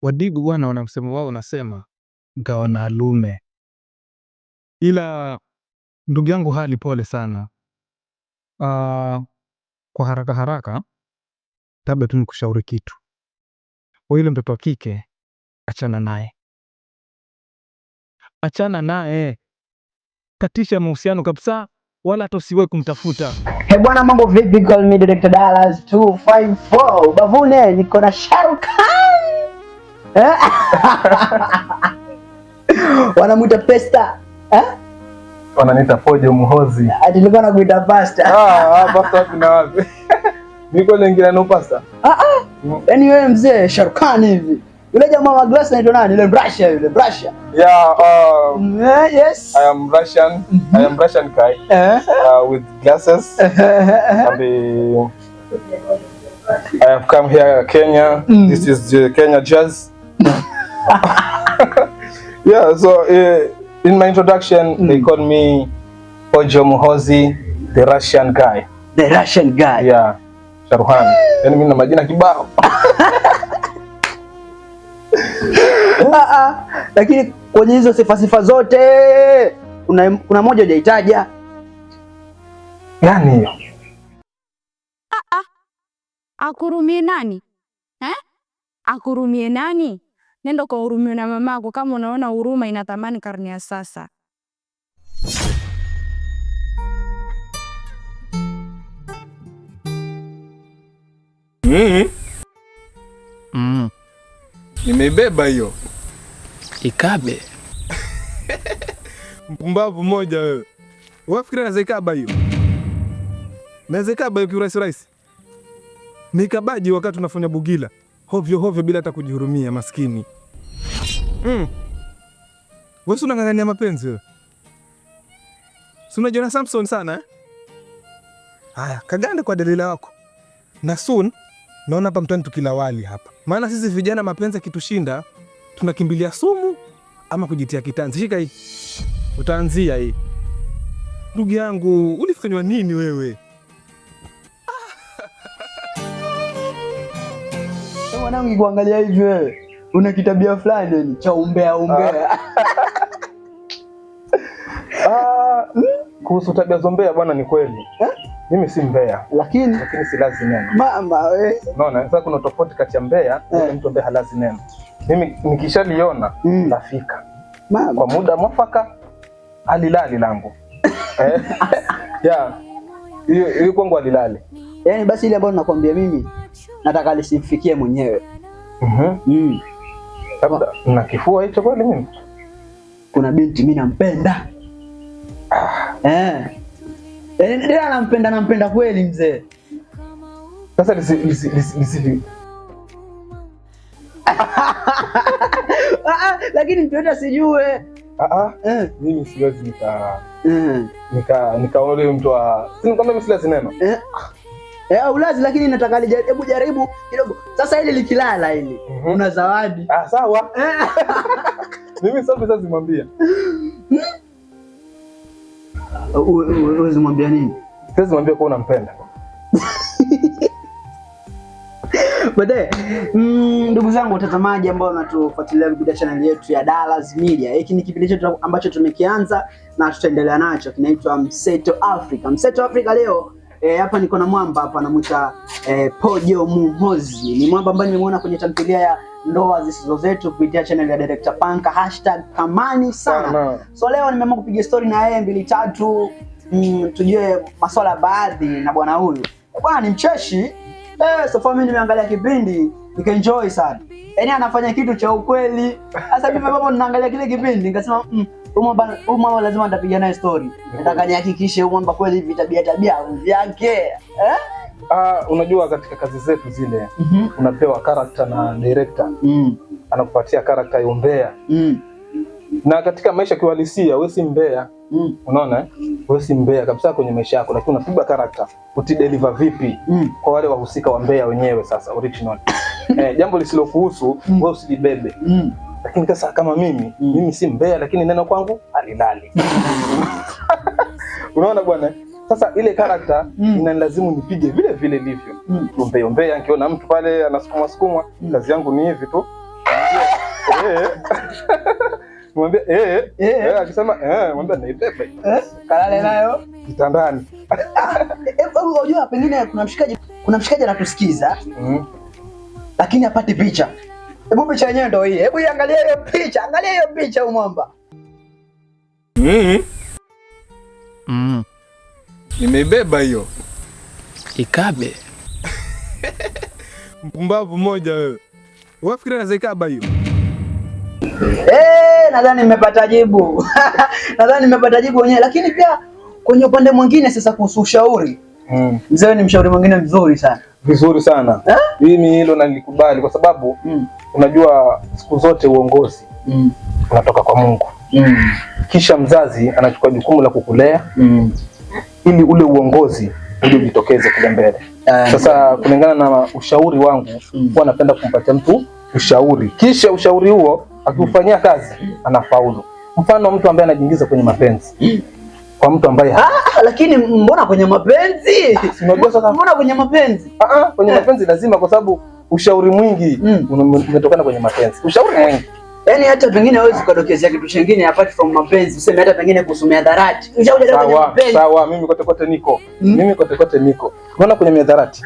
Wadigo bwana wana msemo wao unasema gawana lume. Ila ndugu yangu hali pole sana. Kwa haraka haraka labda tu nikushauri kitu. Kwa yule mtoto wa kike achana naye. Achana naye. Katisha mahusiano kabisa wala hata usiwahi kumtafuta. Bwana mambo vipi? Call me Director Dallas 254. Bavune niko na Shahrukh Khan. Wanamuita Pesta. Wananiita Pojo Muhozi. Nilikuwa nakuita Pasta. Pasta kuna wapi? Niko lingine no pasta. Yaani wewe mzee Shahrukh Khan hivi. Yule jamaa wa glass anaitwa nani? Yule Russia yule, Russia. Yeah, yes. I am Russian. I am Russian guy. With glasses. And I have come here Kenya. This is Kenya Jazz. Yeah, so in my introduction they call me Pojo Muhozi, the Russian guy. The Russian guy. Yeah. Shahrukh Khan. Yaani mimi na majina kibao. Lakini kwenye hizo sifa zote kuna moja hujaitaja. Gani hiyo? Akurumie nani? Akurumie nani? Nenda kwa hurumie na mamako kama unaona huruma ina thamani karne ya sasa. Nimebeba hiyo. Ikabe. Mpumbavu mmoja wewe. Wafikiri naweza ikaba hiyo? Naweza ikaba hiyo kiurahisi rahisi? Nikabaji wakati unafanya bugila. Hovyo hovyo bila hata kujihurumia maskini. Wewe unang'ang'ania mapenzi wewe. Si unajiona Samson sana eh? Haya, kagande kwa dalila wako. Na soon naona hapa mtani tukila wali hapa. Maana sisi vijana mapenzi kitushinda, tunakimbilia sumu ama kujitia kitanzi. Shika hii. Utaanzia hii. Ndugu yangu, ulifanywa nini wewe? Mwanangu kuangalia hivi wewe. Una kitabia fulani ni cha umbea. Kuhusu tabia zombea bwana ni kweli. Mimi si mbea. Lakini si lazi neno. Mama wewe. Unaona, sasa kuna tofauti kati ya mbea na mtu mbea halazi neno. Mimi nikishaliona nafika. Mama. Kwa muda mwafaka alilali langu. Yeah. Hiyo kwangu alilali. Yaani basi ile ambayo nakwambia mimi nataka lisimfikie mwenyewe. Labda na kifua hicho kweli mimi. Kuna binti mimi nampenda. Ndio nampenda kweli mzee. Sasa lisi. Lakini mtu yote asijue. Mimi siwezi nikaona mtu wa si kama mimi silazi neno. Ulazi lakini nataka jaribu kidogo. Sasa ile likilala ile una zawadi. Sawa. Mimi sasa simwambia. Wewe unamwambia nini? Siwezi mwambia kwa unampenda. Baadaye ndugu zangu watazamaji ambao wanatufuatilia kupitia channel yetu ya Dallas Media. Hiki ni kipindi chetu ambacho tumekianza na tutaendelea nacho, kinaitwa Mseto Africa. Mseto Africa leo hapa niko na mwamba hapa anamuita Pojo Muhozi. Ni mwamba ambaye nimemuona kwenye tamthilia ya Ndoa Zisizo Zetu kupitia channel ya Director Panka #kamani sana. So leo nimeamua kupiga story na yeye 2-3 tujue masuala baadhi na bwana huyu. Bwana ni mcheshi. So for mimi nimeangalia kipindi nikaenjoy sana. Yaani anafanya kitu cha ukweli. Sasa mimi baba ninaangalia kile kipindi nikasema huyu mama lazima nitapiga naye story. Nataka nihakikishe huyu mama kweli hivi tabia vyake. Unajua katika kazi zetu zile unapewa character na director. Anakupatia character ya umbea. Na katika maisha kiuhalisia wewe si mbea. Unaona wewe si mbea kabisa kwenye maisha yako, lakini unapiga character utideliver vipi kwa wale wahusika wa mbea wenyewe sasa original. Jambo lisilokuhusu wewe usilibebe. Lakini sasa kama mimi si mbea lakini neno kwangu alilali. Unaona bwana? Sasa ile character inanilazimu nipige vile vile livyo. Umbea nikiona mtu pale anasukuma kazi yangu ni hivi tu. Mwambie akisema mwambie naibebe. Kalale nayo kitandani. Unajua pengine kuna mshikaji anatusikiza. Lakini apate picha. Hebu picha yenyewe ndio hii. Hebu angalia hiyo picha. Angalia hiyo picha umwamba. Nimeibeba hiyo. Ikabe. Mpumbavu mmoja wewe. Wafikiri anaweza ikaba hiyo? Nadhani nimepata jibu. Nadhani nimepata jibu wenyewe, lakini pia kwenye upande mwingine sasa kuhusu ushauri. Mzee ni mshauri mwingine mzuri sana. Vizuri sana. Mimi hilo nalikubali kwa sababu unajua siku zote uongozi unatoka kwa Mungu. Kisha mzazi anachukua jukumu la kukulea ili ule uongozi uje ujitokeze kule mbele. Sasa kulingana na ushauri wangu, huwa napenda kumpatia mtu ushauri. Kisha ushauri huo akiufanyia kazi anafaulu. Mfano mtu ambaye anajiingiza kwenye mapenzi. Kwa mtu ambaye lakini mbona kwenye mapenzi? Unajua sasa mbona kwenye mapenzi? Kwenye mapenzi lazima kwa sababu ushauri mwingi umetokana kwenye mapenzi. Ushauri mwingi. Yaani hata pengine hawezi kudokezea kitu kingine apart from mapenzi. Useme hata pengine kusomea dharati. Ushauri kwenye mapenzi. Sawa, mimi kote niko. Mimi kote niko. Unaona kwenye miadharati.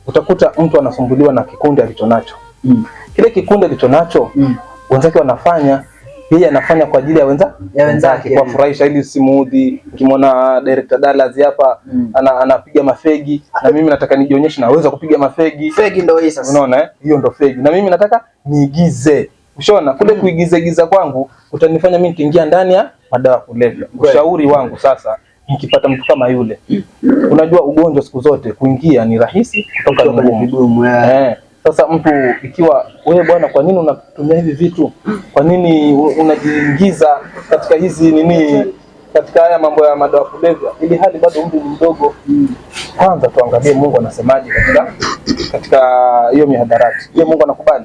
Utakuta mtu anasumbuliwa na kikundi alichonacho. Kile kikundi alichonacho wenzake wanafanya, yeye anafanya kwa ajili ya wenzake kuwafurahisha ili simuudhi. Ukimwona director Dallas hapa anapiga mafegi na mimi nataka nijionyeshe naweza kupiga mafegi. Fegi ndio hii sasa. Unaona hiyo ndio fegi. Na mimi nataka niigize. Ushaona kule kuigiza kwangu utanifanya mimi nikiingia ndani ya madawa kulevya. Ushauri wangu sasa, nikipata mtu kama yule, unajua ugonjwa siku zote kuingia ni rahisi, kutoka ni ngumu. Sasa mtu ikiwa wewe bwana, kwa nini unatumia hivi vitu? Kwa nini unajiingiza katika hizi katika haya mambo ya madawa kulevya, ili hali bado mtu ni mdogo? Kwanza tuangalie Mungu anasemaje katika hiyo mihadarati. Je, Mungu anakubali?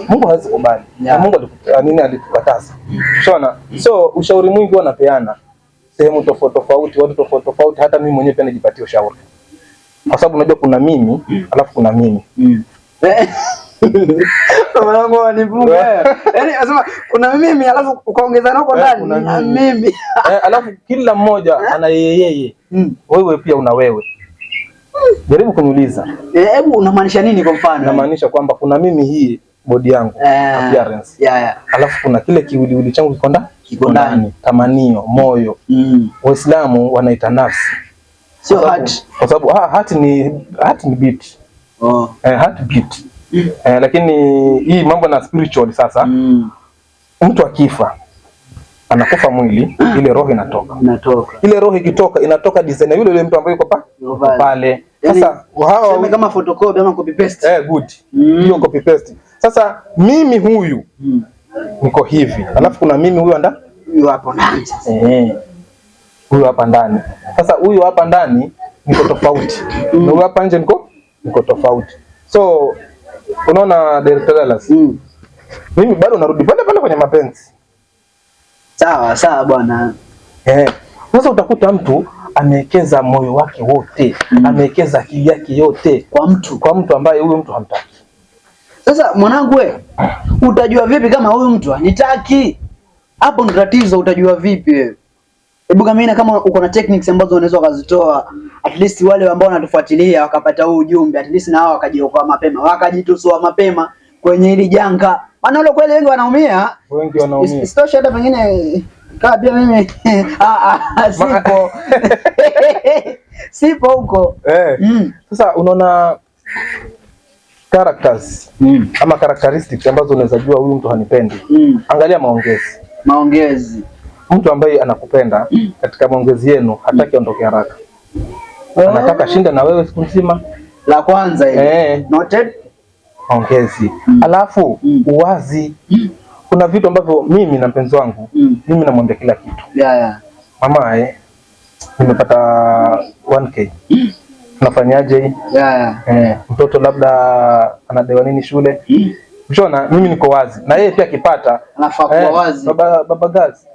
Mungu hawezi kubali. Na Mungu alitukataza. Unaona? So ushauri mwingi wanapeana sehemu tofauti, watu tofauti, hata mimi mwenyewe pia najipatia ushauri. Kwa sababu unajua kuna mimi, alafu kuna mimi. Mwanangu anifunga. Yaani anasema kuna mimi alafu ukaongeza nako ndani na mimi. Alafu kila mmoja ana yeye. Wewe pia una wewe. Jaribu kuniuliza. Hebu unamaanisha nini kwa mfano? Namaanisha kwamba kuna mimi hii body yangu, appearance. Alafu kuna kile kiwiliwili changu kiko ndani, tamanio, moyo. Waislamu wanaita nafsi. Sio heart. Kwa sababu heart ni beat. Heart beat. Lakini hii mambo na spiritual sasa. Mtu akifa anakufa mwili, ile roho inatoka. Ile roho ikitoka inatoka design yule mtu ambaye yuko pale. Sasa sema kama photocopy ama copy paste. Good. Hiyo copy paste. Sasa mimi huyu niko hivi. Alafu kuna mimi huyu hapo ndani sasa. Huyu hapa ndani. Sasa huyu hapa ndani niko tofauti. Na huyu hapa nje niko tofauti. So unaona Director Dallas. Mimi bado narudi pale kwenye mapenzi. Sawa bwana. Sasa utakuta mtu amewekeza moyo wake wote, amewekeza akili yake yote kwa mtu ambaye huyo mtu hamtaki. Sasa mwanangu wewe, utajua vipi kama huyu mtu hanitaki? Hapo ndo tatizo, utajua vipi wewe? Hebu kama uko na techniques ambazo unaweza kuzitoa, at least wale ambao wanatufuatilia wakapata huu ujumbe, at least na wao wakajiokoa mapema, wakajitusua mapema kwenye hili janga. Maana wale kweli wengi wanaumia. Isitoshe hata pengine kama pia mimi sipo. Sipo huko. Sasa unaona characters ama characteristics ambazo unaweza jua huyu mtu hanipendi. Angalia maongezi. Mtu ambaye anakupenda katika maongezi yenu hataki aondoke haraka. Anataka shinda na wewe siku nzima. La kwanza ile. Noted. Maongezi. Alafu uwazi. Kuna vitu ambavyo mimi na mpenzi wangu mimi namwambia kila kitu. Mama nimepata 1K. Tunafanyaje? Mtoto labda anadewa nini shule? Unaona mimi niko wazi. Na yeye pia akipata anafaa kuwa wazi. Baba guys,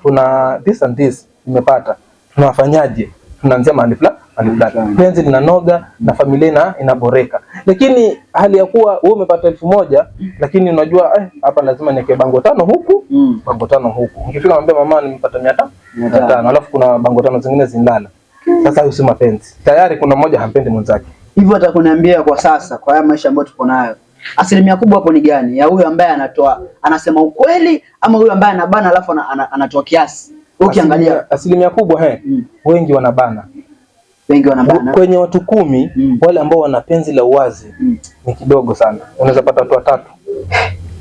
kuna this and this nimepata. Tunafanyaje? Tunaanzia mahali penzi linanoga na familia inaboreka. Lakini hali ya kuwa wewe umepata 1000 lakini unajua hapa lazima niweke bango 5 huku, bango 5 huku. Ukifika mwambie mama nimepata 500, alafu kuna bango 5 zingine zinalala. Sasa hiyo si mapenzi. Tayari kuna mmoja hampendi mwenzake. Hivyo atakuniambia kwa sasa, kwa haya maisha ambayo tuko nayo, asilimia kubwa hapo ni gani? Ya huyu ambaye anasema ukweli, ama huyu ambaye anabana alafu anatoa kiasi? Ukiangalia asilimia kubwa wengi wanabana. Wengi wanabana. Kwenye watu 10 wale ambao wana penzi la uwazi ni kidogo sana. Unaweza pata watu 3.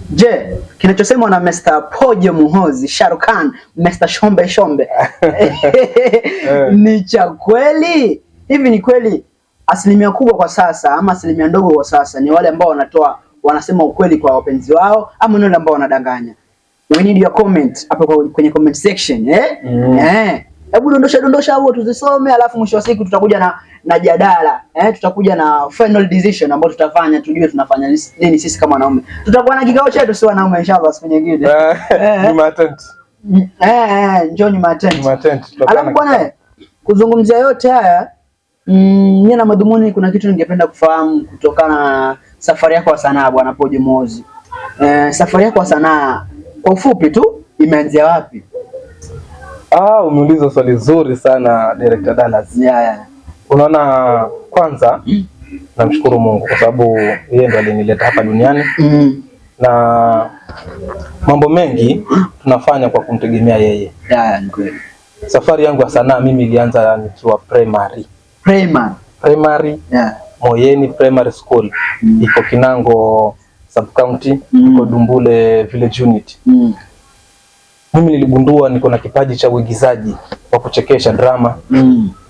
Je, kinachosemwa na Mr. Pojo Muhozi, Shahrukh Khan, Mr. Shombe Shombe ni cha kweli? Hivi ni kweli asilimia kubwa kwa sasa ama asilimia ndogo kwa sasa ni wale ambao wanasema ukweli kwa wapenzi wao, ama ni wale ambao wanadanganya? We need your comment hapo kwenye comment section. Hebu dondosha hapo tuzisome, alafu mwisho wa siku tutakuja na jadala. Tutakuja na final decision ambayo tutafanya, tujue tunafanya nini sisi kama wanaume. Tutakuwa na kikao chetu si wanaume inshallah siku nyingine. Jumatatu. Njoo Jumatatu. Alafu bwana, kuzungumzia yote haya, mimi na madhumuni, kuna kitu ningependa kufahamu kutokana na safari yako ya sanaa bwana Pojo Muhozi. Safari yako ya sanaa kwa ufupi tu imeanzia wapi? Umeuliza swali zuri sana Director Dallas. Unaona, kwanza namshukuru Mungu kwa sababu yeye ndo alinileta hapa duniani. Na mambo mengi tunafanya kwa kumtegemea yeye. Ni kweli. Safari yangu ya sanaa mimi ilianza nikiwa primary. Moyeni Primary School. Iko Kinango Sub County, iko Dumbule Village Unit. Mimi niligundua niko na kipaji cha uigizaji wa kuchekesha drama.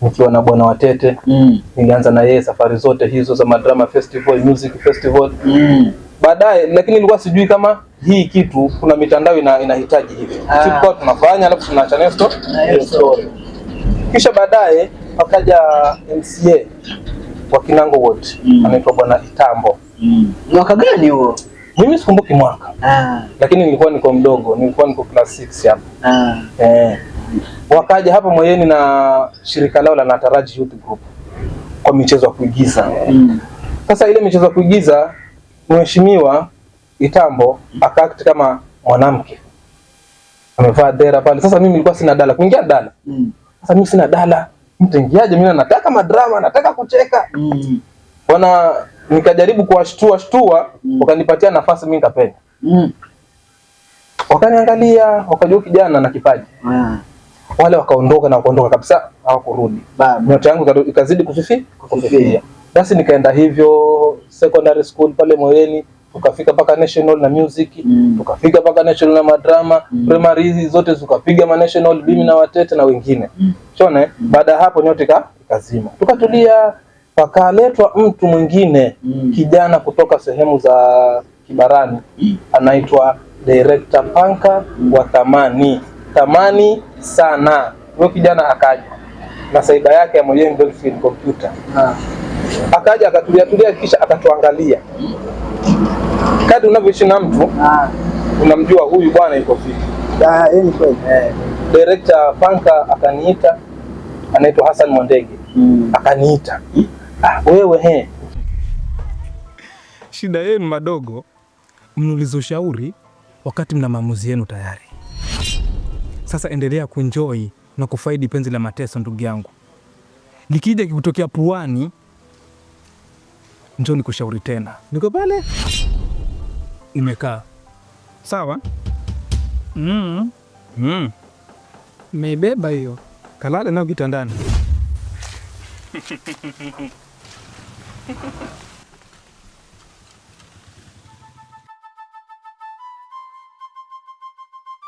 Nikiwa na Bwana Watete. Nilianza na yeye safari zote hizo za madrama festival, music festival. Baadaye lakini nilikuwa sijui kama hii kitu kuna mitandao inahitaji hivi. Tulikuwa tunafanya alafu tunaacha nayo story. Kisha baadaye wakaja MCA wa Kinango Ward, anaitwa Bwana Itambo. Mwaka gani huo? Mimi sikumbuki mwaka. Lakini nilikuwa niko mdogo, nilikuwa niko class 6 hapo. Wakaja hapa Moyeni na shirika lao la Nataraji Youth Group kwa michezo ya kuigiza. Sasa ile michezo ya kuigiza, Mheshimiwa Itambo akaakti kama mwanamke. Amevaa dera pale. Sasa mimi nilikuwa sina dala kuingia dala. Sasa mimi sina dala. Mtaingiaje? Mimi nataka madrama, nataka kucheka. Bwana, nikajaribu kuwashtua, wakanipatia nafasi mimi nikapenda. Wakaniangalia, wakajua kijana na kipaji. Wale wakaondoka kabisa, hawakurudi. Nyota yangu ikazidi kufifia. Basi nikaenda hivyo secondary school pale Moyeni, tukafika paka national na music, tukafika paka national na madrama, primary hizi zote tukapiga ma national, mimi na Watete na wengine. Chone, baada hapo nyota ikazima. Tukatulia, pakaletwa mtu mwingine, kijana kutoka sehemu za Kibarani, anaitwa Director Panka wa Thamani sana. Huyo kijana akaja na saiba yake ya Moyeni Dolphin Computer. Akaja akatulia kisha akatuangalia. Kadri unavyoishi na mtu, unamjua huyu bwana yuko vipi. Ni kweli. Director Panka akaniita, anaitwa Hassan Mwandege. Akaniita. Wewe shida yenu madogo, mnulizo ushauri wakati mna maamuzi yenu tayari. Sasa endelea kuenjoy na kufaidi penzi la mateso ndugu yangu. Likija kikutokea puani, njoo nikushauri tena. Niko pale. Imekaa. Sawa? Meibeba hiyo. Kalale nao kitandani.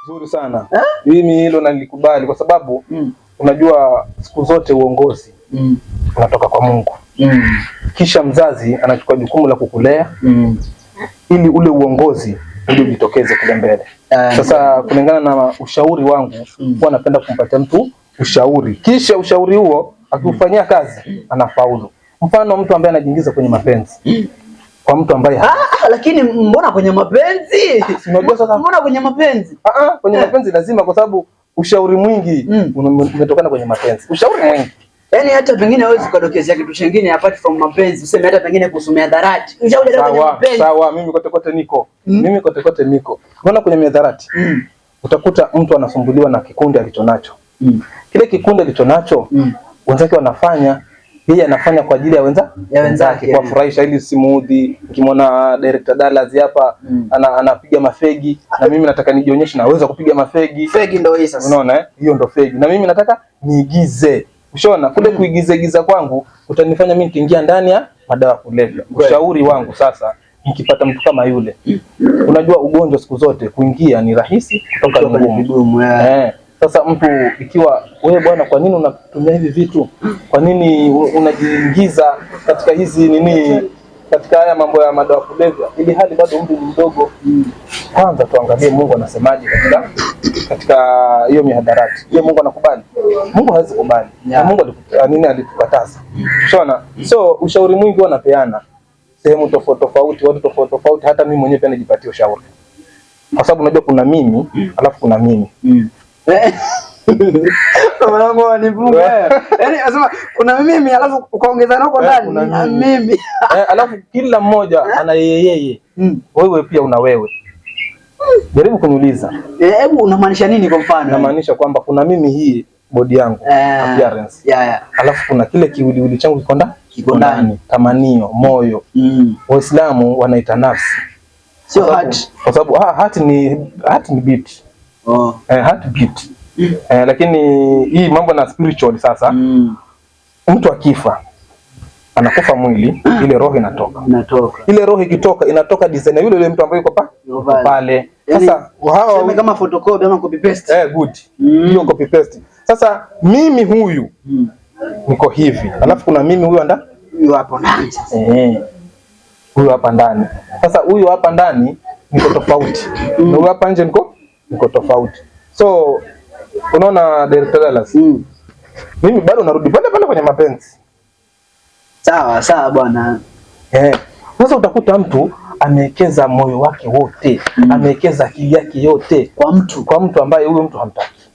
Nzuri sana. Mimi hilo nalikubali kwa sababu unajua siku zote uongozi unatoka kwa Mungu. Kisha mzazi anachukua jukumu la kukulea ili ule uongozi ndio ujitokeze kule mbele. Sasa kulingana na ushauri wangu, huwa napenda kumpatia mtu ushauri. Kisha ushauri huo akiufanyia kazi anafaulu. Mfano mtu ambaye anajiingiza kwenye mapenzi. Kwa mtu ambaye lakini mbona kwenye mapenzi? Unajua sasa mbona kwenye mapenzi? Kwenye mapenzi lazima, kwa sababu ushauri mwingi umetokana kwenye mapenzi. Ushauri mwingi. Yaani hata pengine hawezi kudokezea kitu kingine apart from mapenzi. Useme hata pengine kusomea dharati. Ushauri kwenye mapenzi. Sawa, mimi kote niko. Mimi kote niko. Unaona kwenye miadharati. Utakuta mtu anasumbuliwa na kikundi alichonacho. Kile kikundi alichonacho, wenzake wanafanya, yeye anafanya kwa ajili ya wenzake kuwafurahisha ili simuudhi. Ukimwona director Dallas hapa anapiga mafegi na mimi nataka nijionyeshe naweza kupiga mafegi. Fegi ndio hii sasa. Unaona hiyo ndio fegi. Na mimi nataka niigize. Ushaona kule kuigiza kwangu utanifanya mimi nikiingia ndani ya madawa kulevya. Ushauri wangu sasa, nikipata mtu kama yule, unajua ugonjwa siku zote kuingia ni rahisi, kutoka ni ngumu. Sasa mtu ikiwa wewe bwana, kwa nini unatumia hivi vitu? Kwa nini unajiingiza katika hizi nini, katika haya mambo ya madawa kulevya, ili hali bado mtu ni mdogo? Kwanza tuangalie Mungu anasemaje katika hiyo mihadarati. Je, Mungu anakubali? Mungu hawezi kubali. Na Mungu alitukataza. Unaona? So ushauri mwingi wanapeana sehemu tofauti, watu tofauti, hata mimi mwenyewe pia najipatia ushauri. Kwa sababu unajua kuna mimi, alafu kuna mimi. Mwanangu anifunga. Yaani nasema kuna mimi alafu ukaongeza nako ndani na mimi. Alafu kila mmoja ana yeye. Wewe pia una wewe. Jaribu kuniuliza. Hebu unamaanisha nini kwa mfano? Namaanisha kwamba kuna mimi hii body yangu, appearance. Alafu kuna kile kiwiliwili changu kiko ndani, tamanio, moyo. Waislamu wanaita nafsi. Sio heart. Kwa sababu heart ni beat. Heart beat. Lakini hii mambo na spiritual sasa. Mtu akifa anakufa mwili, ile roho inatoka. Ile roho ikitoka inatoka design ya yule mtu ambaye yuko pale. Sasa hawa kama photocopy ama copy paste. Good. Hiyo copy paste. Sasa mimi huyu niko hivi. Alafu kuna mimi huyu hapo ndani sasa. Huyu hapa ndani. Sasa huyu hapa ndani niko tofauti. Na huyu hapa nje niko tofauti. So unaona Director Dallas. Mimi bado narudi pale kwenye mapenzi. Sawa bwana. Sasa utakuta mtu amewekeza moyo wake wote, amewekeza akili yake yote kwa mtu ambaye huyo mtu hamtaki.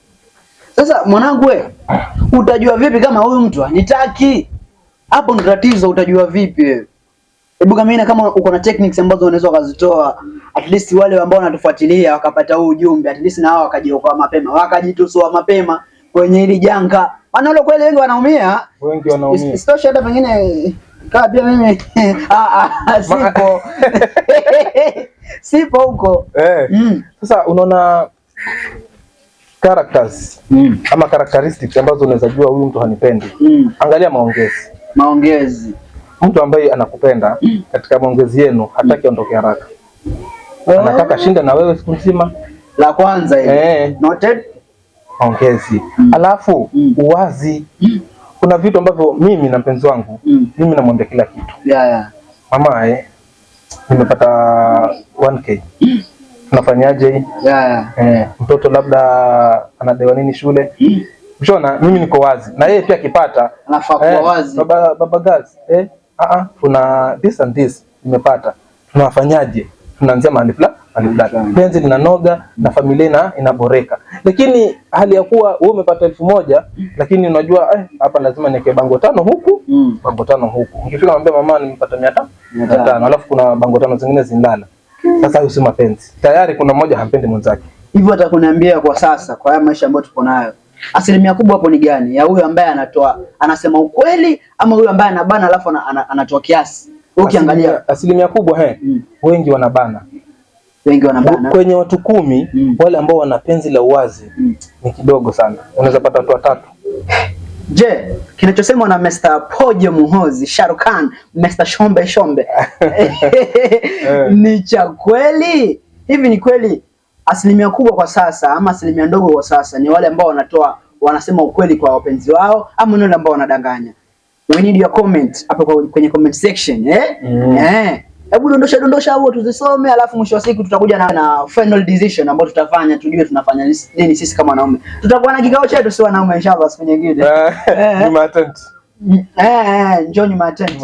Sasa mwanangu wewe, utajua vipi kama huyu mtu hanitaki? Hapo ndo tatizo, utajua vipi wewe? Hebu kama uko na techniques ambazo unaweza kuzitoa, at least wale ambao wanatufuatilia wakapata huu ujumbe, at least na wao wakajiokoa mapema, wakajitusua mapema kwenye hili janga. Maana kweli wengi wanaumia. Isitoshe hata pengine kama pia mimi sipo. Sipo huko. Sasa unaona characters ama characteristics ambazo unaweza jua huyu mtu hanipendi. Angalia maongezi. Mtu ambaye anakupenda katika maongezi yenu hataki aondoke haraka. Anataka shinda na wewe siku nzima. La kwanza hili. Noted. Maongezi. Alafu uwazi. Kuna vitu ambavyo mimi na mpenzi wangu, mimi namwambia kila kitu. Mama nimepata 1K. Tunafanyaje? Mtoto labda anadewa nini shule? Unaona mimi niko wazi. Na yeye pia akipata anafaa kuwa wazi. Baba guys, kuna this and this nimepata. Tunafanyaje? Tunaanzia mahali fulani. Penzi linanoga na familia inaboreka. Lakini hali ya kuwa wewe umepata 1000 lakini unajua hapa lazima niweke bango 5 huku, bango 5 huku. Ukifika mwambie mama nimepata 500, alafu kuna bango 5 zingine zinalala. Sasa hiyo si mapenzi. Tayari kuna mmoja hampendi mwenzake. Hivyo atakuniambia kwa sasa, kwa haya maisha ambayo tupo nayo, asilimia kubwa hapo ni gani? Ya huyu ambaye anasema ukweli ama huyu ambaye anabana alafu anatoa kiasi? Ukiangalia asilimia kubwa wengi wanabana. Kwenye watu 10 wale ambao wana penzi la uwazi ni kidogo sana. Unaweza pata watu 3. Je, kinachosemwa na Mr. Pojo Muhozi, Shahrukh Khan, Mr. Shombe ni cha kweli? Hivi ni kweli asilimia kubwa kwa sasa ama asilimia ndogo kwa sasa ni wale ambao wanasema ukweli kwa wapenzi wao ama ni wale ambao wanadanganya? We need your comment hapo kwenye comment section. Hebu dondosha huo tuzisome, alafu mwisho wa siku tutakuja na final decision ambayo tutafanya, tujue tunafanya nini sisi kama wanaume. Tutakuwa na kikao chetu si wanaume inshallah siku nyingine. Jumatatu. Njoo Jumatatu.